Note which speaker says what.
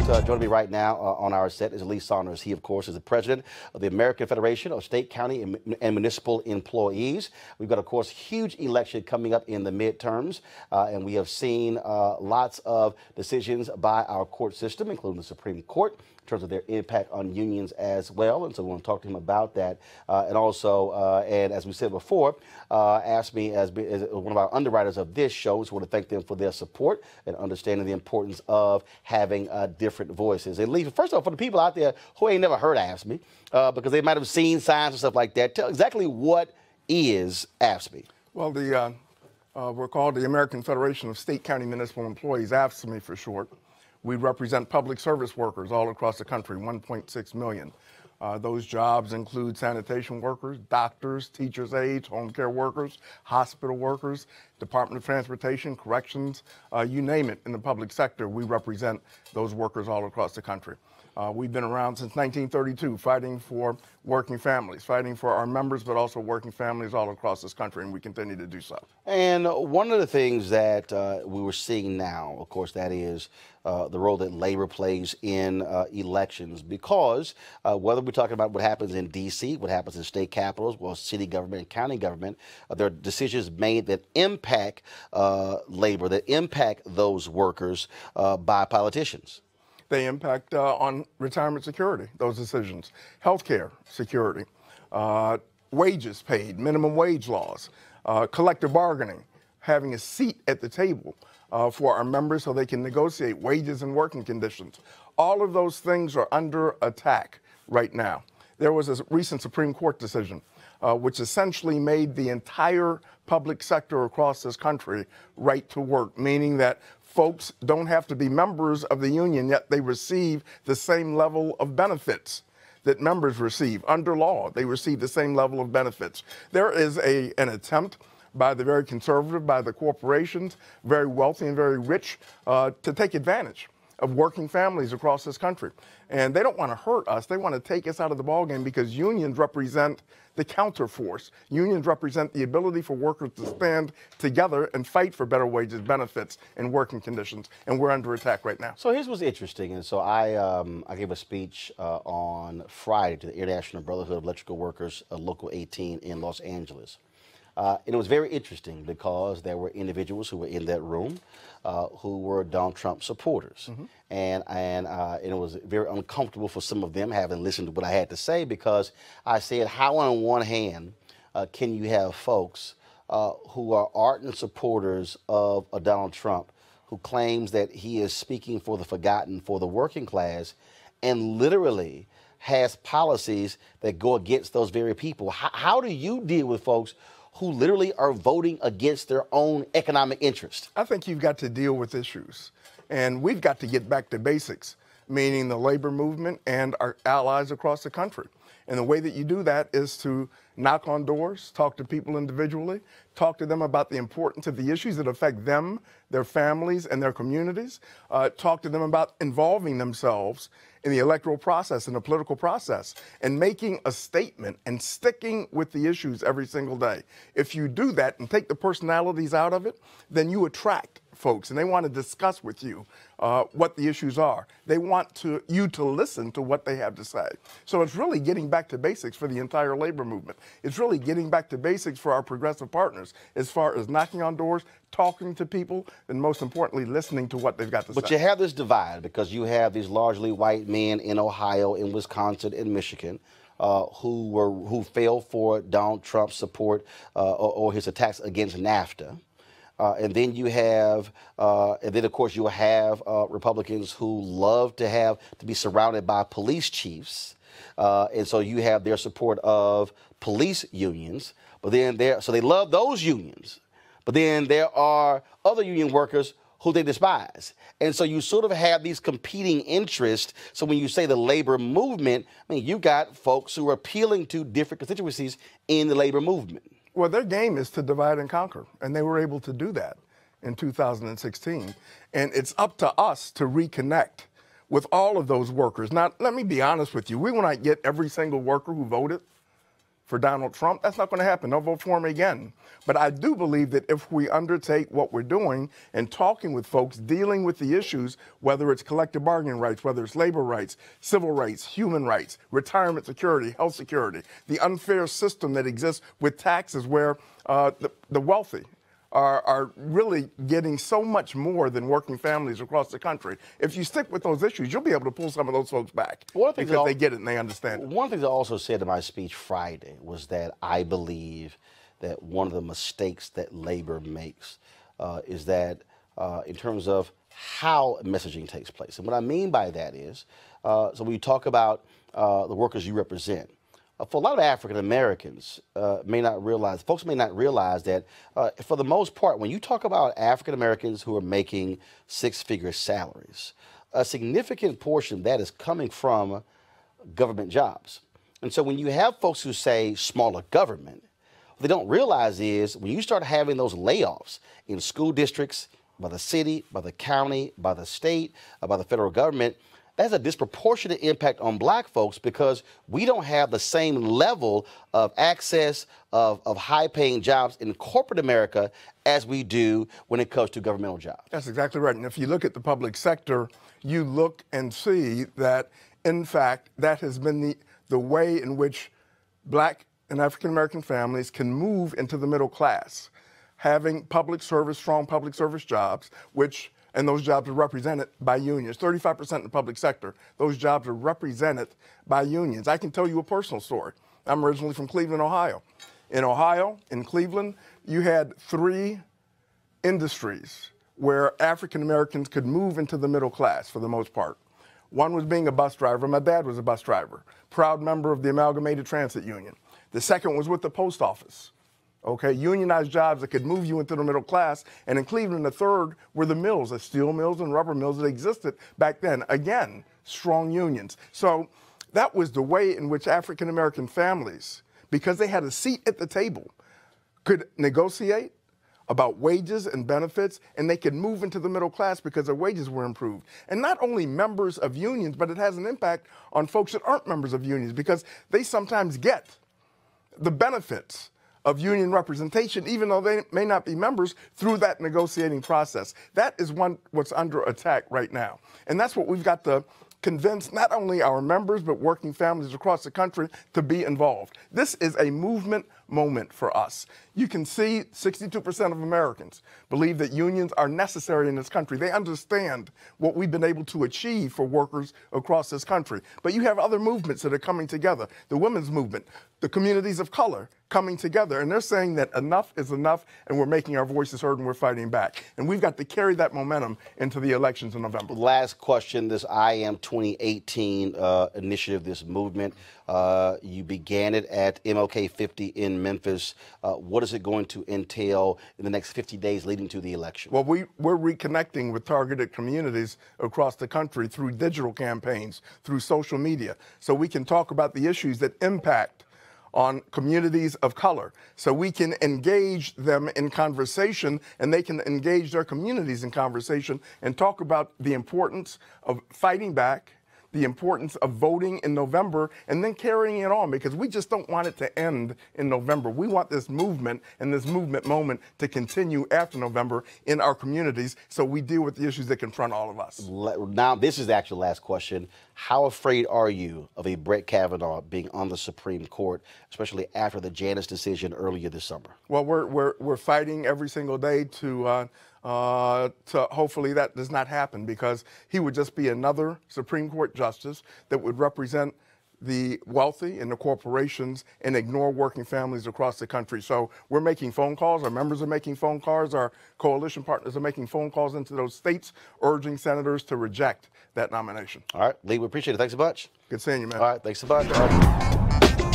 Speaker 1: Joining me right now on our set is Lee Saunders. He, of course, is the president of the American Federation of State, County, and Municipal Employees. We've got, of course, huge election coming up in the midterms, and we have seen lots of decisions by our court system, including the Supreme Court, in terms of their impact on unions as well. And so we want to talk to him about that. And also, and as we said before, AFSCME as one of our underwriters of this show, so we want to thank them for their support and understanding the importance of having different voices. And Lee, first of all, for the people out there who ain't never heard AFSCME, because they might have seen signs and stuff like that, tell exactly what is AFSCME?
Speaker 2: Well, we're called the American Federation of State, County, Municipal Employees, AFSCME for short. We represent public service workers all across the country, 1.6 million. Those jobs include sanitation workers, doctors, teachers' aides, home care workers, hospital workers, Department of Transportation, corrections, you name it in the public sector. We represent those workers all across the country. We've been around since 1932, fighting for working families, fighting for our members, but also working families all across this country, and we continue to do so. And
Speaker 1: one of the things that we were seeing now, of course, that is the role that labor plays in elections, because whether we're talking about what happens in D.C., what happens in state capitals, well, city government and county government, there are decisions made that impact labor, that impact those workers by politicians.
Speaker 2: They impact on retirement security, those decisions, healthcare security, wages paid, minimum wage laws, collective bargaining, having a seat at the table for our members so they can negotiate wages and working conditions. All of those things are under attack right now. There was a recent Supreme Court decision which essentially made the entire public sector across this country right to work, meaning that folks don't have to be members of the union, yet they receive the same level of benefits that members receive. Under law, they receive the same level of benefits. There is an attempt by the very conservative, by the corporations, very wealthy and very rich, to take advantage of working families across this country. And they don't want to hurt us. They want to take us out of the ballgame because unions represent the counterforce. Unions represent the ability for workers to stand together and fight for better wages, benefits, and working conditions. And we're under attack right now.
Speaker 1: So here's what's interesting. And so I gave a speech on Friday to the International Brotherhood of Electrical Workers, Local 18 in Los Angeles. And it was very interesting because there were individuals who were in that room who were Donald Trump supporters. Mm-hmm. And it was very uncomfortable for some of them, having listened to what I had to say, because I said, how on one hand can you have folks who are ardent supporters of Donald Trump, who claims that he is speaking for the forgotten, for the working class, and literally has policies that go against those very people? How do you deal with folks who literally are voting against their own economic interest?
Speaker 2: I think you've got to deal with issues. And we've got to get back to basics, meaning the labor movement and our allies across the country. And the way that you do that is to knock on doors, talk to people individually, talk to them about the importance of the issues that affect them, their families, and their communities, talk to them about involving themselves in the electoral process and the political process, and making a statement and sticking with the issues every single day. If you do that and take the personalities out of it, then you attract folks, and they want to discuss with you what the issues are. They want you to listen to what they have to say. So it's really getting back to basics for the entire labor movement. It's really getting back to basics for our progressive partners, as far as knocking on doors, talking to people, and most importantly, listening to what they've got to say.
Speaker 1: But you have this divide because you have these largely white men in Ohio, in Wisconsin, and Michigan who fell for Donald Trump's support or his attacks against NAFTA. And then you have, and then of course you have Republicans who love to be surrounded by police chiefs, and so you have their support of police unions. But then so they love those unions, but then there are other union workers who they despise, and so you sort of have these competing interests. So when you say the labor movement, I mean, you got folks who are appealing to different constituencies in the labor movement.
Speaker 2: Well, their game is to divide and conquer, and they were able to do that in 2016. And it's up to us to reconnect with all of those workers. Now, let me be honest with you. We will not get every single worker who voted for Donald Trump. That's not going to happen. They'll vote for him again. But I do believe that if we undertake what we're doing and talking with folks, dealing with the issues, whether it's collective bargaining rights, whether it's labor rights, civil rights, human rights, retirement security, health security, the unfair system that exists with taxes where the wealthy are really getting so much more than working families across the country. If you stick with those issues, you'll be able to pull some of those folks back because they get it and they understand it.
Speaker 1: One thing I also said in my speech Friday was that I believe that one of the mistakes that labor makes is that in terms of how messaging takes place. And what I mean by that is, so when you talk about the workers you represent, for a lot of African Americans folks may not realize that for the most part, when you talk about African Americans who are making six-figure salaries, a significant portion of that is coming from government jobs. And so when you have folks who say smaller government, what they don't realize is when you start having those layoffs in school districts, by the city, by the county, by the state, by the federal government, that's a disproportionate impact on black folks because we don't have the same level of access of high-paying jobs in corporate America as we do when it comes to governmental jobs.
Speaker 2: That's exactly right. And if you look at the public sector, you look and see that, in fact, that has been the way in which black and African-American families can move into the middle class, having public service, strong public service jobs, and those jobs are represented by unions. 35% in the public sector, those jobs are represented by unions. I can tell you a personal story. I'm originally from Cleveland, Ohio. In Ohio, in Cleveland, you had 3 industries where African Americans could move into the middle class for the most part. One was being a bus driver. My dad was a bus driver, proud member of the Amalgamated Transit Union. The second was with the post office. Okay, unionized jobs that could move you into the middle class. And in Cleveland, the third were the mills, the steel mills and rubber mills that existed back then. Again, strong unions. So that was the way in which African American families, because they had a seat at the table, could negotiate about wages and benefits, and they could move into the middle class because their wages were improved. And not only members of unions, but it has an impact on folks that aren't members of unions because they sometimes get the benefits of union representation, even though they may not be members, through that negotiating process. That is what's under attack right now. And that's what we've got to convince not only our members, but working families across the country to be involved. This is a movement moment for us. You can see 62% of Americans believe that unions are necessary in this country. They understand what we've been able to achieve for workers across this country. But you have other movements that are coming together. The women's movement, the communities of color coming together, and they're saying that enough is enough, and we're making our voices heard and we're fighting back. And we've got to carry that momentum into the elections in November.
Speaker 1: Last question, this I Am 2018 initiative, this movement, you began it at MLK 50 in Memphis. What is it going to entail in the next 50 days leading to the election?
Speaker 2: Well, we're reconnecting with targeted communities across the country through digital campaigns, through social media, so we can talk about the issues that impact on communities of color, so we can engage them in conversation and they can engage their communities in conversation and talk about the importance of fighting back, the importance of voting in November, and then carrying it on, because we just don't want it to end in November. We want this movement and this movement moment to continue after November in our communities, so we deal with the issues that confront all of us.
Speaker 1: Now, this is actually the last question. How afraid are you of a Brett Kavanaugh being on the Supreme Court, especially after the Janus decision earlier this summer?
Speaker 2: Well, we're fighting every single day to hopefully that does not happen, because he would just be another Supreme Court justice that would represent the wealthy and the corporations and ignore working families across the country. So we're making phone calls. Our members are making phone calls. Our coalition partners are making phone calls into those states, urging senators to reject that nomination.
Speaker 1: All right, Lee, we appreciate it. Thanks so much.
Speaker 2: Good seeing you, man.
Speaker 1: All right, thanks so much.